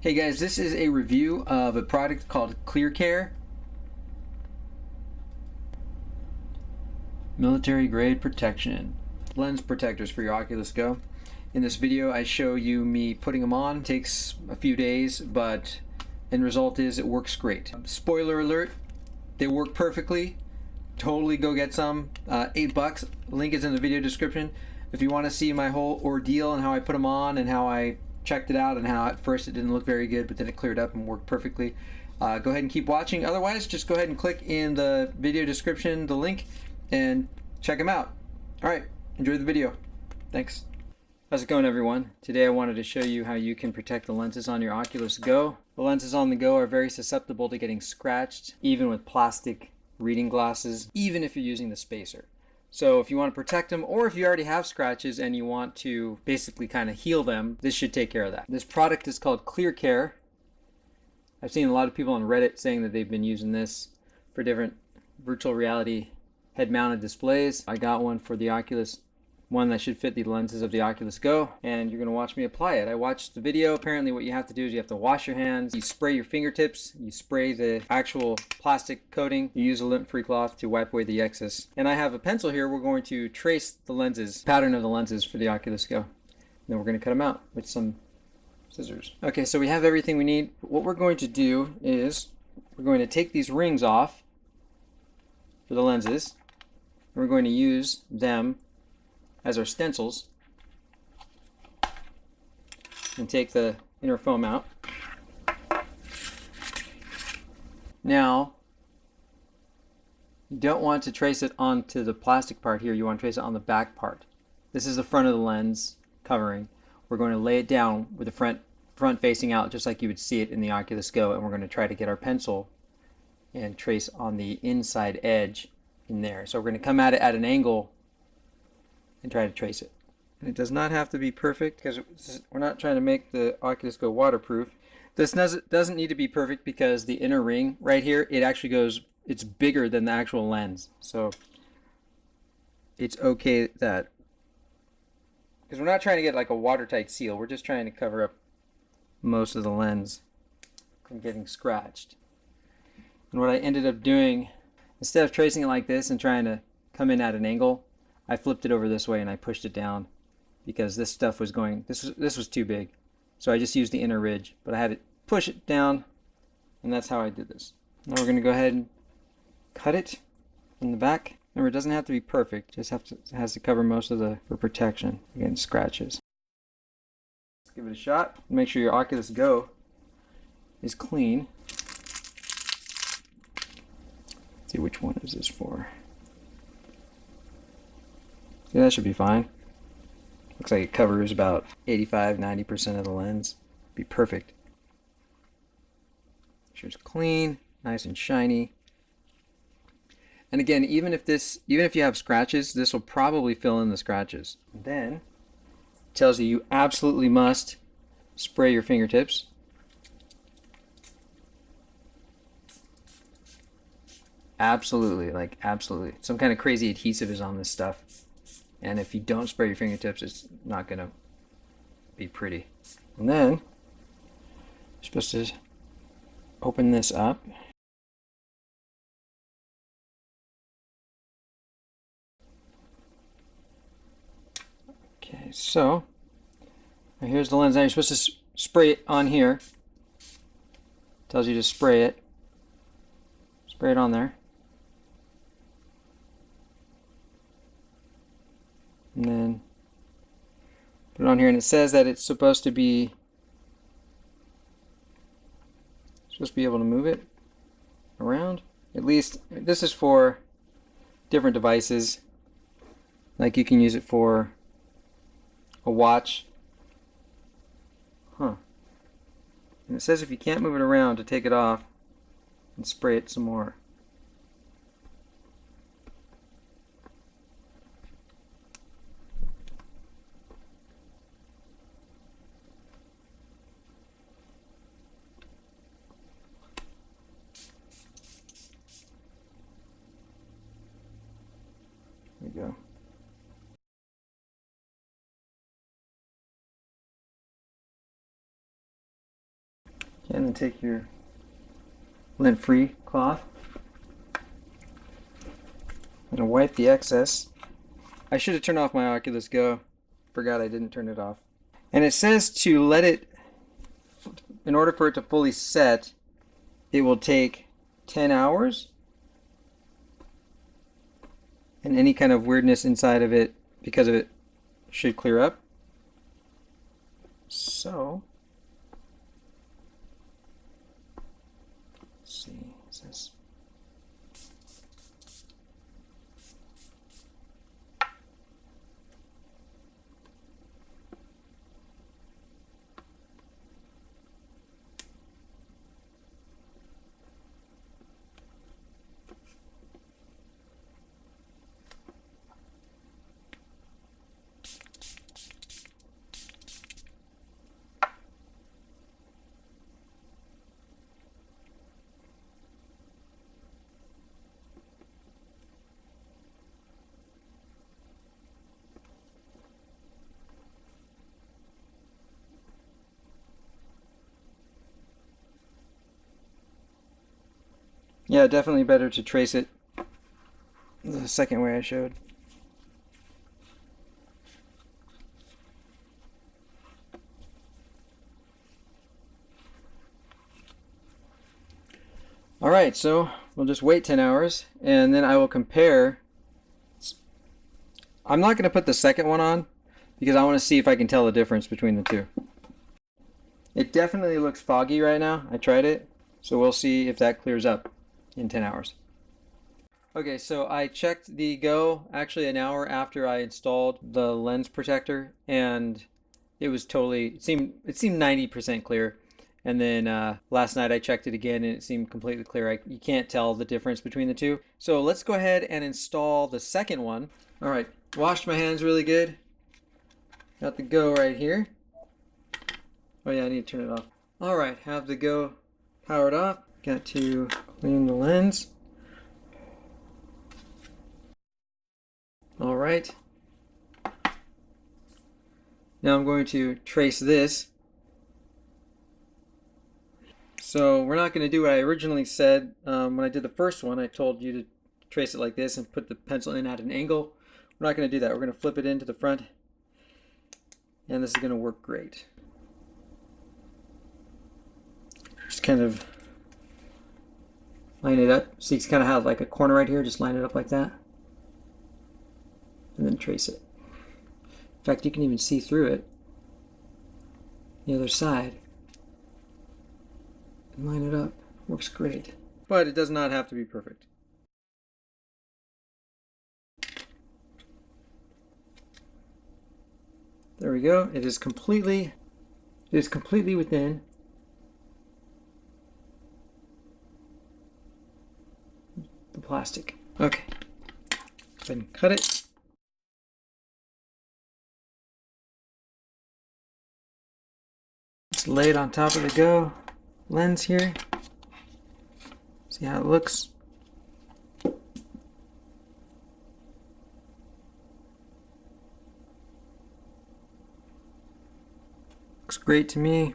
Hey guys, this is a review of a product called KlearKare Military Grade Protection Lens Protectors for your Oculus Go. In this video I show you me putting them on. It takes a few days, but end result is it works great. Spoiler alert, they work perfectly. Totally go get some. $8. Link is in the video description. If you want to see my whole ordeal and how I put them on and how I checked it out and how at first it didn't look very good, but then it cleared up and worked perfectly, go ahead and keep watching. Otherwise, just go ahead and click in the video description, the link, and check them out. Alright, enjoy the video. Thanks. How's it going, everyone? Today I wanted to show you how you can protect the lenses on your Oculus Go. The lenses on the Go are very susceptible to getting scratched, even with plastic reading glasses, even if you're using the spacer. So if you want to protect them, or if you already have scratches and you want to basically kind of heal them, this should take care of that. This product is called KlearKare. I've seen a lot of people on Reddit saying that they've been using this for different virtual reality head-mounted displays. I got one for the Oculus, one that should fit the lenses of the Oculus Go, and you're going to watch me apply it. I watched the video. Apparently what you have to do is you have to wash your hands, you spray your fingertips, you spray the actual plastic coating, you use a lint-free cloth to wipe away the excess. And I have a pencil here. We're going to trace the lenses, pattern of the lenses for the Oculus Go. And then we're going to cut them out with some scissors. Okay, so we have everything we need. What we're going to do is we're going to take these rings off for the lenses, and we're going to use them as our stencils, and take the inner foam out. Now, you don't want to trace it onto the plastic part here, you want to trace it on the back part. This is the front of the lens covering. We're going to lay it down with the front facing out, just like you would see it in the Oculus Go, and we're going to try to get our pencil and trace on the inside edge in there. So we're going to come at it at an angle and try to trace it. And it does not have to be perfect, because we're not trying to make the Oculus Go waterproof. This doesn't need to be perfect because the inner ring right here, it actually goes, it's bigger than the actual lens. So it's okay that, because we're not trying to get like a watertight seal, we're just trying to cover up most of the lens from getting scratched. And what I ended up doing, instead of tracing it like this and trying to come in at an angle, I flipped it over this way and I pushed it down because this stuff was going, this was too big. So I just used the inner ridge, but I had to push it down, and that's how I did this. Now we're going to go ahead and cut it in the back. Remember, it doesn't have to be perfect, it has to cover most of for protection against scratches. Let's give it a shot. Make sure your Oculus Go is clean. Let's see, which one is this for? Yeah, that should be fine. Looks like it covers about 85–90% of the lens. Be perfect. Make sure it's clean, nice and shiny. And again, even if you have scratches, this will probably fill in the scratches. And then it tells you absolutely must spray your fingertips. Absolutely, like absolutely. Some kind of crazy adhesive is on this stuff. And if you don't spray your fingertips, it's not going to be pretty. And then you're supposed to open this up. Okay, so here's the lens. Now you're supposed to spray it on here. Tells you to spray it. Spray it on there. And then put it on here, and it says that it's supposed to be able to move it around. At least this is for different devices. Like you can use it for a watch. And it says if you can't move it around, to take it off and spray it some more. There we go. And then take your lint-free cloth and wipe the excess. I should have turned off my Oculus Go. Forgot I didn't turn it off. And it says to let it, in order for it to fully set, it will take 10 hours. And any kind of weirdness inside of it, because of it, should clear up. So, let's see, it says yeah, definitely better to trace it the second way I showed. Alright, so we'll just wait 10 hours and then I will compare. I'm not going to put the second one on because I want to see if I can tell the difference between the two. It definitely looks foggy right now. I tried it, so we'll see if that clears up in 10 hours. Okay, so I checked the Go actually an hour after I installed the lens protector, and it was totally, it seemed 90% clear. And then last night I checked it again and it seemed completely clear. You can't tell the difference between the two. So let's go ahead and install the second one. All right, washed my hands really good. Got the Go right here. Oh yeah, I need to turn it off. All right, have the Go powered off. Got to clean the lens. All right. Now I'm going to trace this. So we're not going to do what I originally said. When I did the first one, I told you to trace it like this and put the pencil in at an angle. We're not going to do that. We're going to flip it into the front. And this is going to work great. Just kind of line it up. See, it's kind of have like a corner right here. Just line it up like that. And then trace it. In fact, you can even see through it. The other side. And line it up. Works great. But it does not have to be perfect. There we go. It is completely within. The plastic. Okay. Go ahead and cut it. Just lay it on top of the Go lens here. See how it looks. Looks great to me.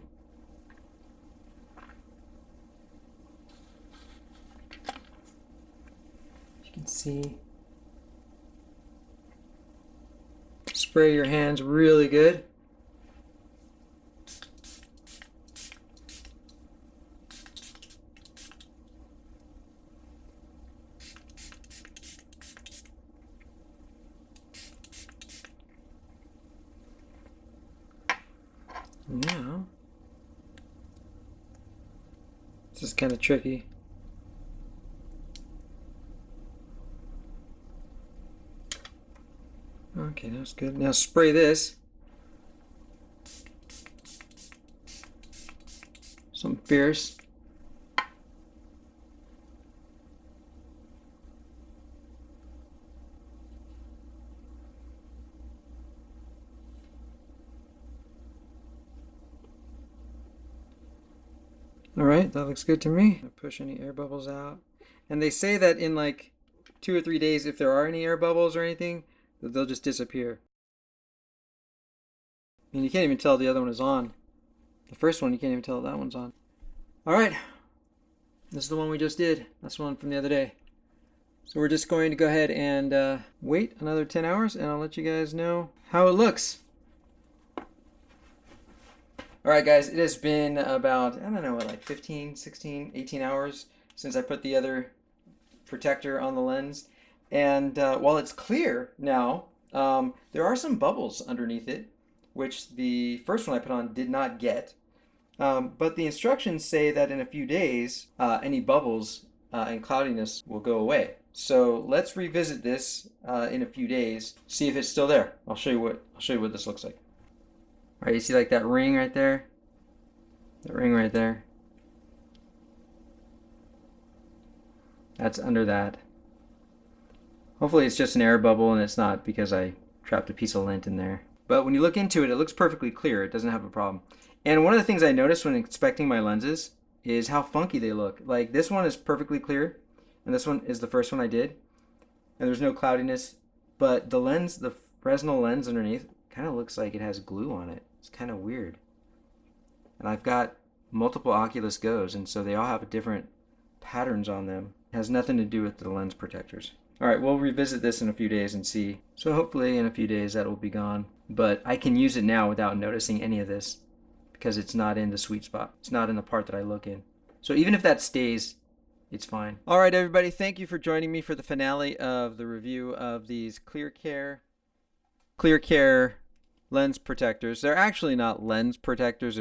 You can see. Spray your hands really good. Now, this is kind of tricky. Okay, that's good. Now spray this. Something fierce. All right, that looks good to me. Push any air bubbles out. And they say that in like 2 or 3 days, if there are any air bubbles or anything, that they'll just disappear. And you can't even tell the other one is on. The first one, you can't even tell that one's on. All right, this is the one we just did. That's one from the other day. So we're just going to go ahead and wait another 10 hours and I'll let you guys know how it looks. All right, guys, it has been about, I don't know, what, like 15, 16, 18 hours since I put the other protector on the lens. And while it's clear now, there are some bubbles underneath it, which the first one I put on did not get. But the instructions say that in a few days, any bubbles and cloudiness will go away. So let's revisit this in a few days, see if it's still there. I'll show you what this looks like. All right, you see like that ring right there? That ring right there? That's under that. Hopefully it's just an air bubble and it's not because I trapped a piece of lint in there. But when you look into it, it looks perfectly clear. It doesn't have a problem. And one of the things I noticed when inspecting my lenses is how funky they look. Like this one is perfectly clear, and this one is the first one I did, and there's no cloudiness. But the lens, the Fresnel lens underneath, kind of looks like it has glue on it. It's kind of weird. And I've got multiple Oculus Go's, and so they all have different patterns on them. It has nothing to do with the lens protectors. All right, we'll revisit this in a few days and see. So hopefully in a few days that will be gone. But I can use it now without noticing any of this because it's not in the sweet spot. It's not in the part that I look in. So even if that stays, it's fine. All right, everybody, thank you for joining me for the finale of the review of these KlearKare lens protectors. They're actually not lens protectors.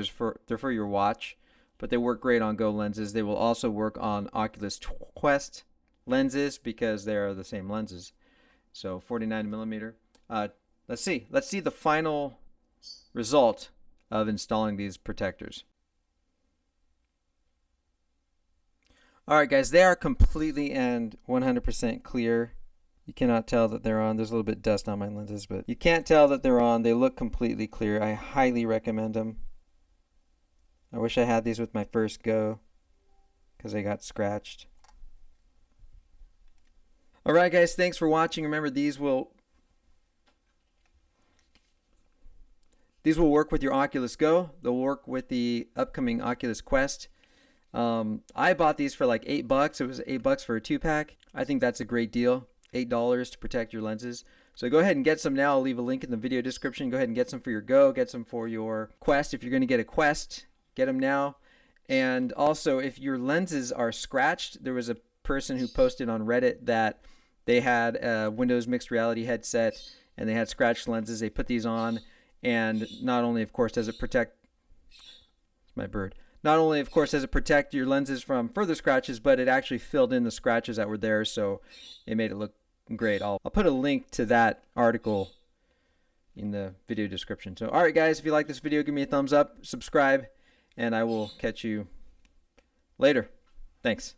They're for your watch, but they work great on Go lenses. They will also work on Oculus Quest lenses because they are the same lenses. So 49mm. Let's see the final result of installing these protectors. All right, guys, they are completely and 100% clear. You cannot tell that they're on. There's a little bit of dust on my lenses, but you can't tell that they're on. They look completely clear. I highly recommend them. I wish I had these with my first Go because they got scratched. All right, guys, thanks for watching. Remember, these will work with your Oculus Go. They'll work with the upcoming Oculus Quest. I bought these for like $8. It was $8 for a 2-pack. I think that's a great deal. $8 to protect your lenses. So go ahead and get some now. I'll leave a link in the video description. Go ahead and get some for your Go. Get some for your Quest. If you're going to get a Quest, get them now. And also, if your lenses are scratched, there was a person who posted on Reddit that they had a Windows mixed reality headset and they had scratched lenses. They put these on, and not only, of course, does it protect... It's my bird. Not only, of course, does it protect your lenses from further scratches, but it actually filled in the scratches that were there, so it made it look great. I'll put a link to that article in the video description. So, all right, guys, if you like this video, give me a thumbs up, subscribe, and I will catch you later. Thanks.